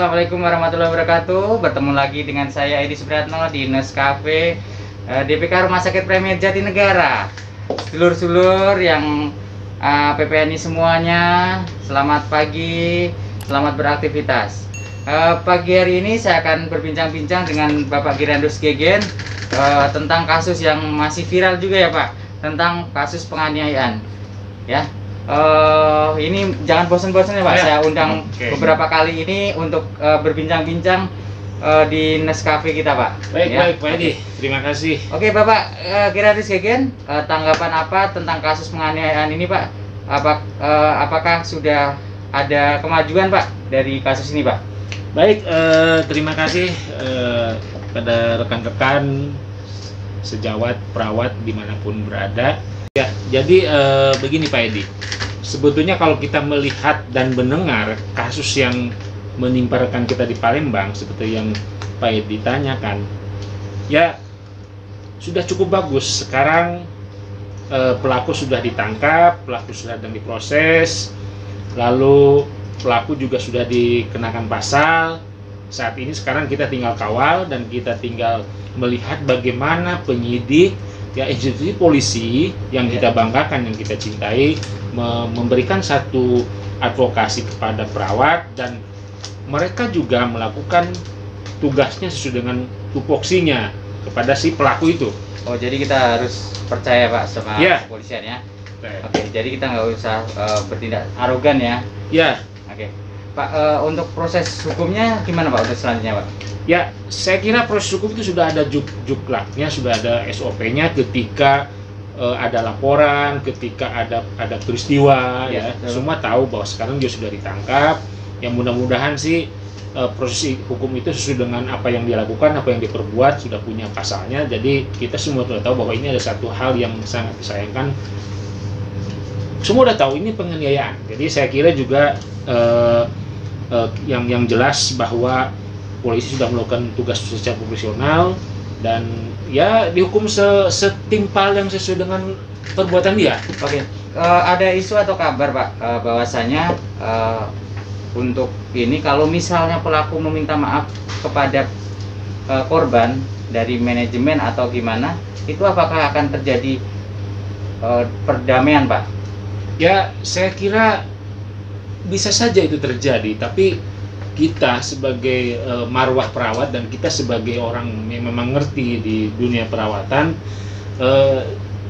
Assalamualaikum warahmatullahi wabarakatuh. Bertemu lagi dengan saya Edi Supriyatno di Nescafe DPK Rumah Sakit Premier Jatinegara. Sedulur-sedulur yang PPNI semuanya, selamat pagi, selamat beraktivitas. Pagi hari ini saya akan berbincang-bincang dengan Bapak Girandus Gegen tentang kasus yang masih viral juga ya Pak, tentang kasus penganiayaan. Ya. Ini jangan bosan-bosan ya Pak, saya undang beberapa kali ini untuk berbincang-bincang di Nescafe kita Pak. Baik, ya. Baik Pak Edi, terima kasih. Oke Bapak Girandus Gegen, tanggapan apa tentang kasus penganiayaan ini Pak? Apakah sudah ada kemajuan Pak dari kasus ini Pak? Baik, terima kasih pada rekan-rekan sejawat perawat dimanapun berada. Ya, jadi begini Pak Edi, sebetulnya kalau kita melihat dan mendengar kasus yang menimpa rekan kita di Palembang seperti yang Pak Edi tanyakan, ya sudah cukup bagus. Sekarang pelaku sudah ditangkap, pelaku sudah sedang diproses, lalu pelaku juga sudah dikenakan pasal. Saat ini sekarang kita tinggal kawal dan kita tinggal melihat bagaimana penyidik, ya institusi polisi yang kita banggakan, yang kita cintai, memberikan satu advokasi kepada perawat, dan mereka juga melakukan tugasnya sesuai dengan tupoksinya kepada si pelaku itu. Oh, jadi kita harus percaya Pak sama kepolisian ya? Oke, jadi kita nggak usah bertindak arogan ya? Ya. Oke, Pak, untuk proses hukumnya gimana Pak untuk selanjutnya Pak? Ya, saya kira proses hukum itu sudah ada juklaknya, sudah ada SOP-nya ketika ada laporan, ketika ada peristiwa, ya. Semua tahu bahwa sekarang dia sudah ditangkap. Yang mudah-mudahan sih proses hukum itu sesuai dengan apa yang dia lakukan, apa yang dia perbuat, sudah punya pasalnya. Jadi kita semua sudah tahu bahwa ini ada satu hal yang sangat disayangkan. Semua sudah tahu ini penganiayaan. Jadi saya kira juga yang jelas bahwa polisi sudah melakukan tugas secara profesional dan ya dihukum setimpal yang sesuai dengan perbuatan dia. Oke, ada isu atau kabar Pak bahwasanya untuk ini kalau misalnya pelaku meminta maaf kepada korban dari manajemen atau gimana, itu apakah akan terjadi perdamaian Pak? Ya, saya kira bisa saja itu terjadi, tapi kita sebagai marwah perawat dan kita sebagai orang yang memang ngerti di dunia perawatan,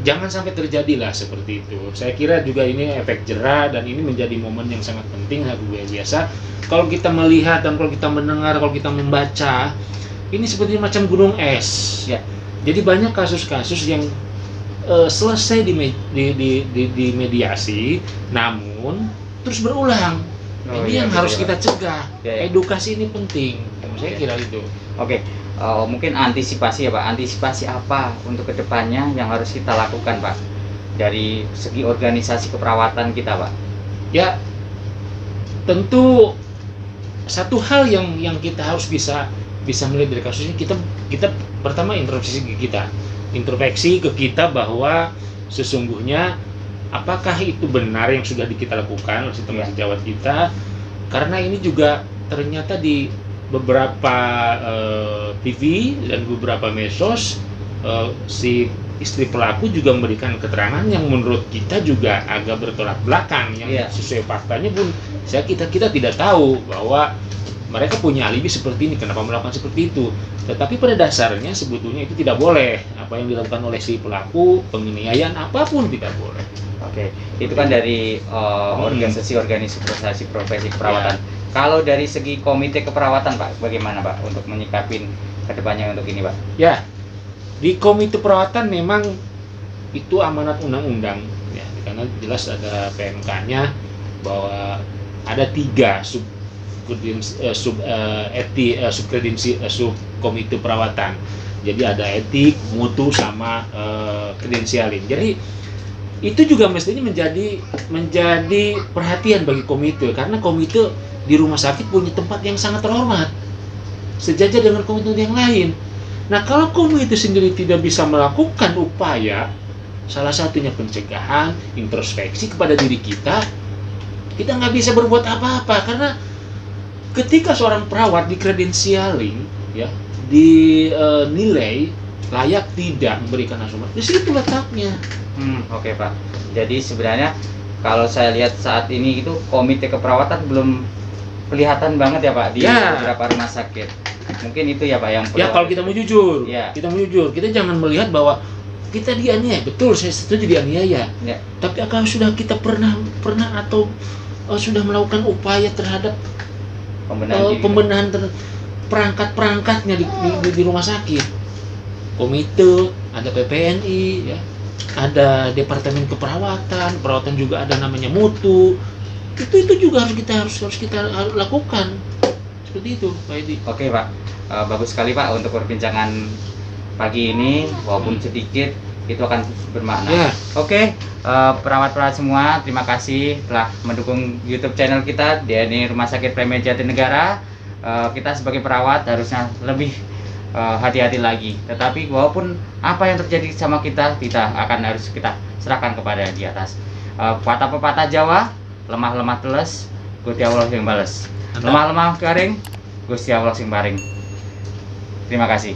jangan sampai terjadilah seperti itu. Saya kira juga ini efek jera dan ini menjadi momen yang sangat penting, sangat biasa. Kalau kita melihat dan kalau kita mendengar, kalau kita membaca, ini seperti macam gunung es. Ya. Jadi banyak kasus-kasus yang selesai di mediasi, namun terus berulang. Ini yang harus kita cegah. Edukasi ini penting. Saya kira itu. Oke, mungkin antisipasi ya Pak. Antisipasi apa untuk kedepannya yang harus kita lakukan Pak dari segi organisasi keperawatan kita Pak? Ya, tentu satu hal yang kita harus bisa melihat dari kasus ini, kita pertama introspeksi ke kita bahwa sesungguhnya apakah itu benar yang sudah kita lakukan oleh teman sejawat kita? Karena ini juga ternyata di beberapa TV dan beberapa medsos si istri pelaku juga memberikan keterangan yang menurut kita juga agak bertolak belakang, yang sesuai faktanya pun kita tidak tahu bahwa mereka punya alibi seperti ini, kenapa melakukan seperti itu. Tetapi pada dasarnya sebetulnya itu tidak boleh. Apa yang dilakukan oleh si pelaku, penganiayaan apapun tidak boleh. Oke, itu kan dari organisasi profesi keperawatan. Kalau dari segi komite keperawatan Pak, bagaimana Pak untuk menyikapin kedepannya untuk ini Pak? Ya, di komite perawatan memang itu amanat undang-undang, ya, karena jelas ada PMK-nya bahwa ada 3 subkomite perawatan. Jadi ada etik, mutu, sama kredensialin. Jadi itu juga mestinya menjadi perhatian bagi komite, karena komite di rumah sakit punya tempat yang sangat terhormat, sejajar dengan komite yang lain. Nah, kalau komite sendiri tidak bisa melakukan upaya, salah satunya pencegahan, introspeksi kepada diri kita nggak bisa berbuat apa-apa, karena ketika seorang perawat dikredensialing, ya, dinilai layak tidak memberikan asupan, di situ letaknya. Oke Pak. Jadi sebenarnya kalau saya lihat saat ini itu komite keperawatan belum kelihatan banget ya Pak di Ya. beberapa rumah sakit. Mungkin itu ya Pak yang Ya kalau kita mau jujur, Ya. kita jangan melihat bahwa kita dianiaya. Betul, saya setuju dianiaya. Ya. Tapi apakah sudah kita pernah atau sudah melakukan upaya terhadap pembenahan perangkat-perangkatnya di rumah sakit? Komite, ada PPNI, ya, ada departemen perawatan juga ada namanya mutu. Itu juga harus kita lakukan. Seperti itu, Pak Edi. Oke Pak, bagus sekali Pak untuk perbincangan pagi ini, walaupun sedikit itu akan bermakna. Ya. Oke, perawat-perawat semua, terima kasih telah mendukung YouTube channel kita DNI Rumah Sakit Premier Jatinegara. Kita sebagai perawat harusnya lebih hati-hati lagi. Tetapi walaupun apa yang terjadi sama kita harus kita serahkan kepada di atas. Pepatah Jawa, lemah-lemah teles, Gusti Allah yang bales. Lemah-lemah garing, Gusti Allah sing paring. Terima kasih.